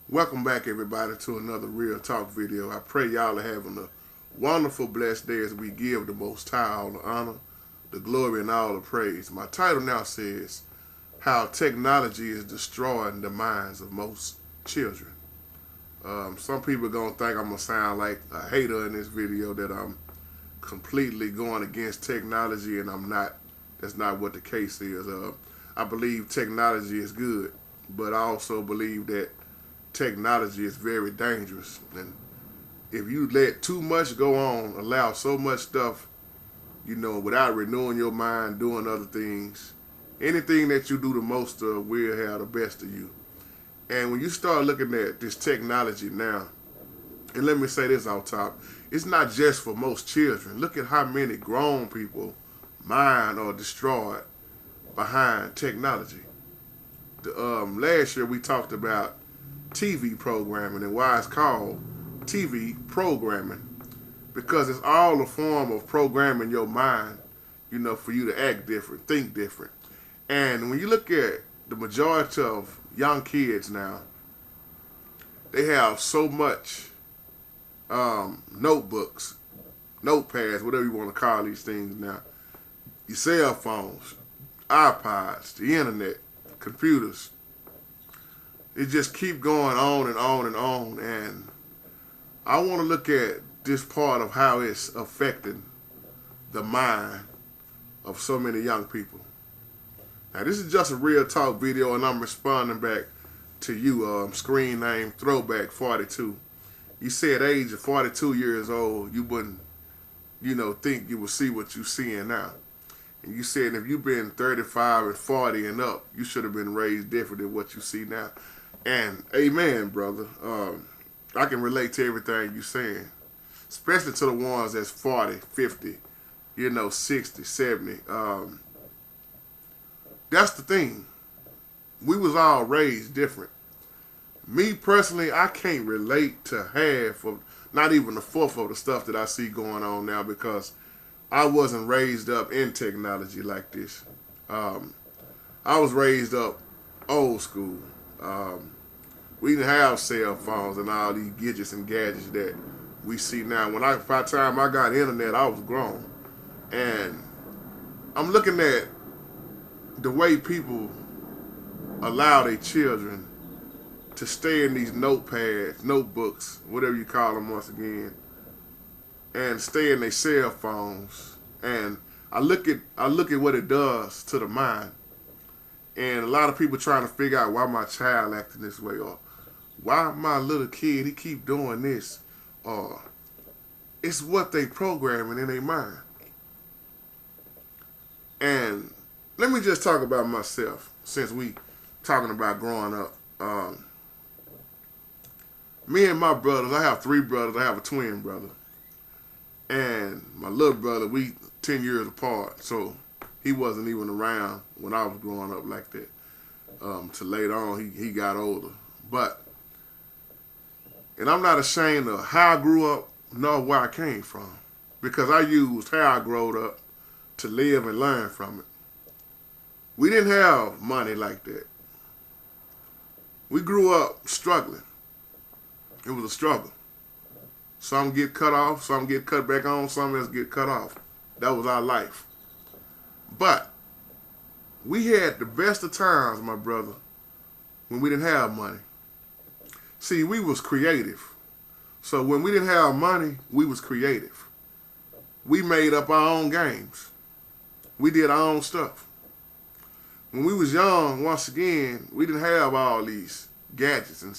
Welcome back, everybody, to another Real Talk video. I pray y'all are having a wonderful, blessed day as we give the Most High all the honor, the glory, and all the praise. My title now says, How Technology is Destroying the Minds of Most Children. Some people are going to think I'm going to sound like a hater in this video, that I'm completely going against technology, and I'm not. That's not what the case is. I believe technology is good, but I also believe that technology is very dangerous. And if you let too much go on, allow so much stuff, without renewing your mind, doing other things, anything that you do the most of will have the best of you. And when you start looking at this technology now, and let me say this off top, it's not just for most children. Look at how many grown people mind are destroyed behind technology. Last year we talked about TV programming and why it's called TV programming, because it's all a form of programming your mind, for you to act different, think different. And when you look at the majority of young kids now, they have so much notebooks, notepads, whatever you want to call these things now, your cell phones, iPods, the internet, computers. It just keep going on and on and on. And I want to look at this part of how it's affecting the mind of so many young people. Now, this is just a Real Talk video, and I'm responding back to you, screen name Throwback 42. You said at the age of 42 years old, you wouldn't, think you would see what you're seeing now. And you said if you've been 35 and 40 and up, you should have been raised different than what you see now. And amen, brother. I can relate to everything you're saying, especially to the ones that's 40, 50, 60, 70. That's the thing. We was all raised different. Me personally, I can't relate to half of, not even a fourth of the stuff that I see going on now, because I wasn't raised up in technology like this. I was raised up old school. We didn't have cell phones and all these gadgets and gadgets that we see now. By the time I got internet, I was grown. And I'm looking at the way people allow their children to stay in these notepads, notebooks, whatever you call them once again, and stay in their cell phones. And I look at what it does to the mind. And a lot of people trying to figure out why my child acting this way, or why my little kid, he keep doing this, or it's what they programming in their mind. And let me just talk about myself, since we talking about growing up. Me and my brothers, I have 3 brothers, I have a twin brother. And my little brother, we 10 years apart, so he wasn't even around when I was growing up like that. Till later on, he got older. And I'm not ashamed of how I grew up, nor where I came from, because I used how I grew up to live and learn from it. We didn't have money like that. We grew up struggling. It was a struggle. Some get cut off, some get cut back on, some else get cut off. That was our life. But we had the best of times, my brother, when we didn't have money. See, we was creative. So when we didn't have money, we was creative. We made up our own games. We did our own stuff. When we was young, once again, we didn't have all these gadgets and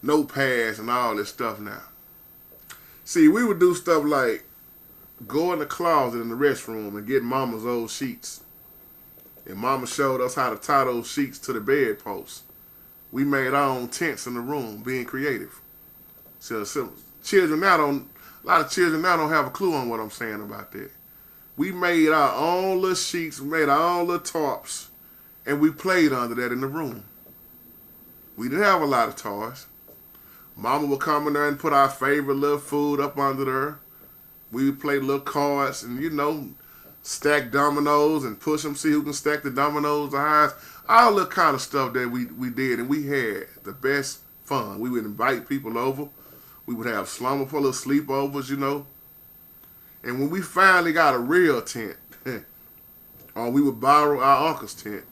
notepads and all this stuff now. See, we would do stuff like go in the closet in the restroom and get mama's old sheets. And mama showed us how to tie those sheets to the bedpost. We made our own tents in the room, being creative. So a lot of children now don't have a clue on what I'm saying about that. We made our own little sheets, we made our own little tarps, and we played under that in the room. We didn't have a lot of toys. Mama would come in there and put our favorite little food up under there. We would play little cards, and stack dominoes and push them, see who can stack the dominoes the highest. All the kind of stuff that we did, and we had the best fun. We would invite people over. We would have slumber full of sleepovers, you know. And when we finally got a real tent, or we would borrow our uncle's tent,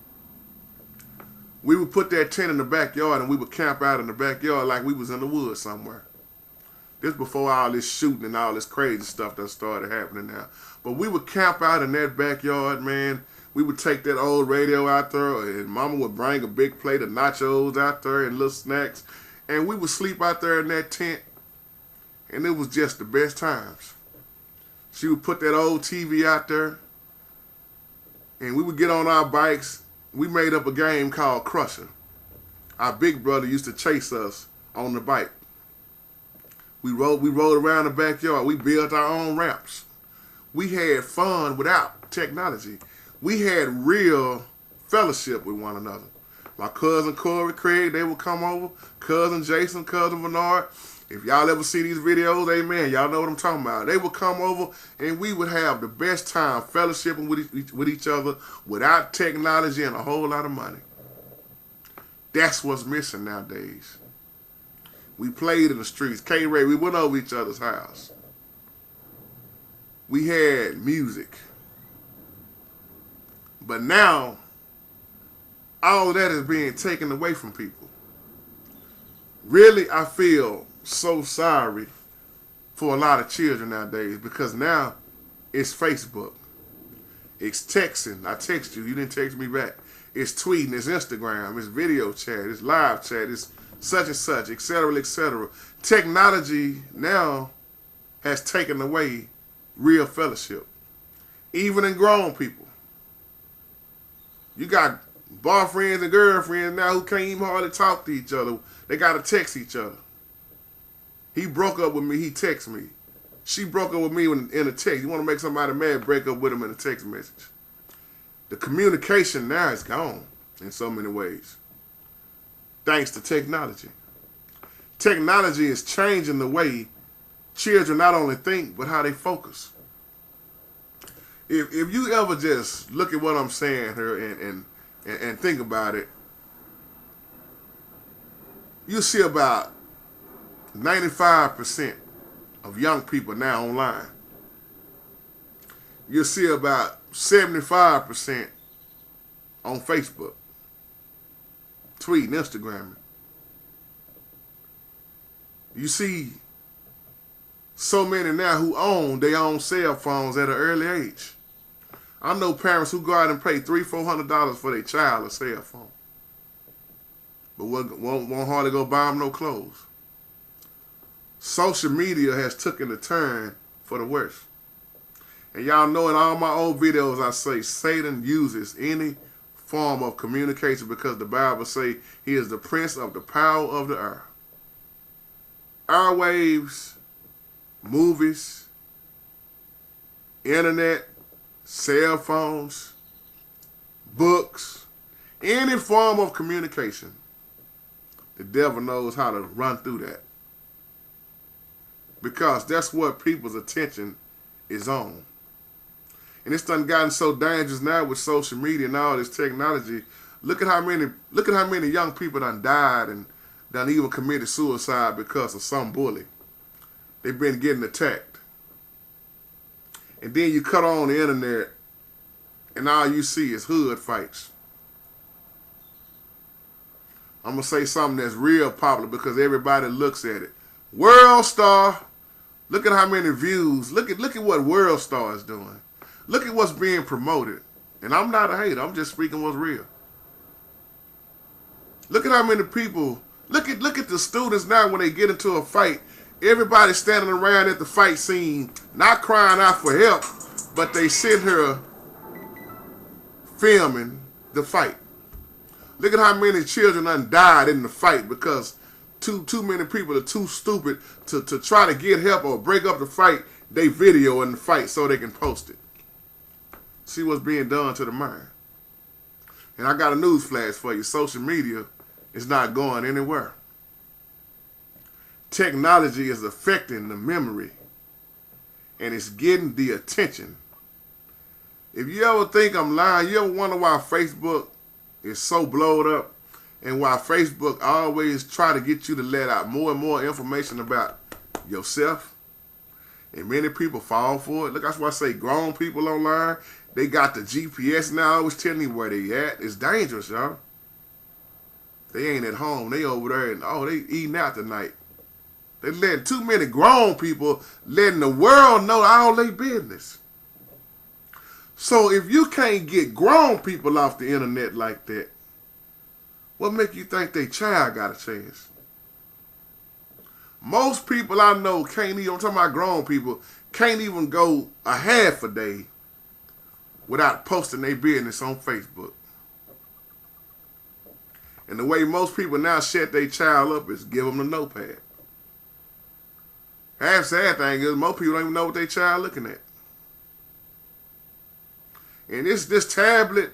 we would put that tent in the backyard and we would camp out in the backyard like we was in the woods somewhere. This before all this shooting and all this crazy stuff that started happening now. But we would camp out in that backyard, man. We would take that old radio out there, and Mama would bring a big plate of nachos out there and little snacks. And we would sleep out there in that tent, and it was just the best times. She would put that old TV out there, and we would get on our bikes. We made up a game called Crusher. Our big brother used to chase us on the bike. We rode around the backyard. We built our own ramps. We had fun without technology. We had real fellowship with one another. My cousin Corey, Craig, they would come over. Cousin Jason, cousin Bernard. If y'all ever see these videos, amen, y'all know what I'm talking about. They would come over and we would have the best time fellowshipping with each other without technology and a whole lot of money. That's what's missing nowadays. We played in the streets. K-Ray, we went over each other's house. We had music. But now, all of that is being taken away from people. Really, I feel so sorry for a lot of children nowadays, because now it's Facebook. It's texting. I text you. You didn't text me back. It's tweeting. It's Instagram. It's video chat. It's live chat. It's such and such, etc., etc. Technology now has taken away real fellowship, even in grown people. You got boyfriends and girlfriends now who can't even hardly talk to each other. They got to text each other. He broke up with me, he texts me. She broke up with me in a text. You want to make somebody mad, break up with them in a text message. The communication now is gone in so many ways, thanks to technology. Technology is changing the way children not only think, but how they focus. If you ever just look at what I'm saying here and think about it, you see about 95% of young people now online. You'll see about 75% on Facebook, tweeting, Instagramming. You see so many now who own their own cell phones at an early age. I know parents who go out and pay $300-400 for their child a cell phone, but won't hardly go buy them no clothes. Social media has taken a turn for the worse. And y'all know in all my old videos I say Satan uses any form of communication because the Bible say he is the prince of the power of the air. Airwaves, movies, internet, cell phones, books, any form of communication. The devil knows how to run through that, because that's what people's attention is on. And it's done gotten so dangerous now with social media and all this technology. Look at how many young people done died and done even committed suicide because of some bully. They've been getting attacked. And then you cut on the internet and all you see is hood fights. I'm going to say something that's real popular because everybody looks at it. World Star. Look at how many views. Look at what World Star is doing. Look at what's being promoted. And I'm not a hater. I'm just speaking what's real. Look at how many people. Look at the students now when they get into a fight. Everybody standing around at the fight scene, not crying out for help, but they sit here filming the fight. Look at how many children done died in the fight because too many people are too stupid to try to get help or break up the fight. They video in the fight so they can post it. See what's being done to the mind. And I got a news flash for you. Social media is not going anywhere. Technology is affecting the memory and it's getting the attention If you ever think I'm lying, you ever wonder why Facebook is so blowed up and why Facebook always try to get you to let out more and more information about yourself? And many people fall for it. Look, that's why I say grown people online, they got the GPS now, always telling you where they at. It's dangerous, y'all. They ain't at home. They over there and, oh, they eating out tonight. They letting too many grown people letting the world know all their business. So if you can't get grown people off the internet like that, what make you think their child got a chance? Most people I know can't even, I'm talking about grown people, can't even go a half a day without posting their business on Facebook. And the way most people now set their child up is give them the notepad. Half sad thing is most people don't even know what their child looking at. And this tablet,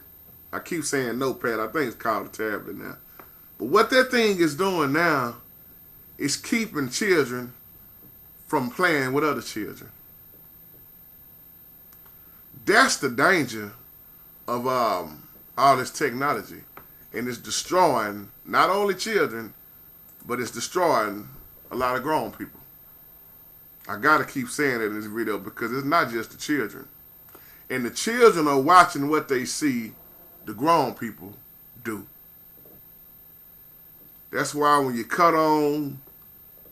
I keep saying notepad, I think it's called a tablet now. But what that thing is doing now is keeping children from playing with other children. That's the danger of all this technology. And it's destroying not only children, but it's destroying a lot of grown people. I gotta keep saying it in this video because it's not just the children. And the children are watching what they see the grown people do. That's why when you cut on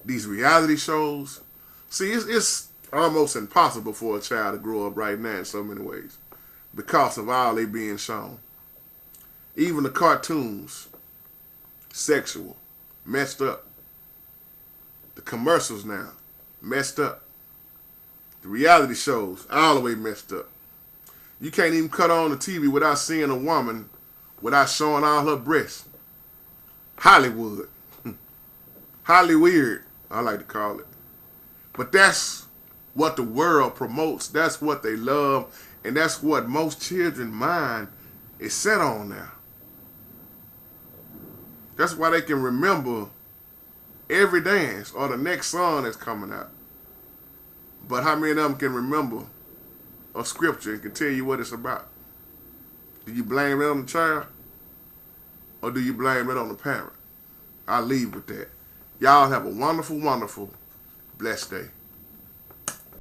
these reality shows, see, it's almost impossible for a child to grow up right now in so many ways because of all they being shown. Even the cartoons, sexual, messed up. The commercials now, messed up. The reality shows, all the way messed up. You can't even cut on the TV without seeing a woman, without showing all her breasts. Hollywood. Hollyweird, I like to call it. But that's what the world promotes. That's what they love. And that's what most children's mind is set on now. That's why they can remember every dance or the next song that's coming out. But how many of them can remember a scripture and can tell you what it's about? Do you blame it on the child? Or do you blame it on the parent? I'll leave with that. Y'all have a wonderful, wonderful, blessed day.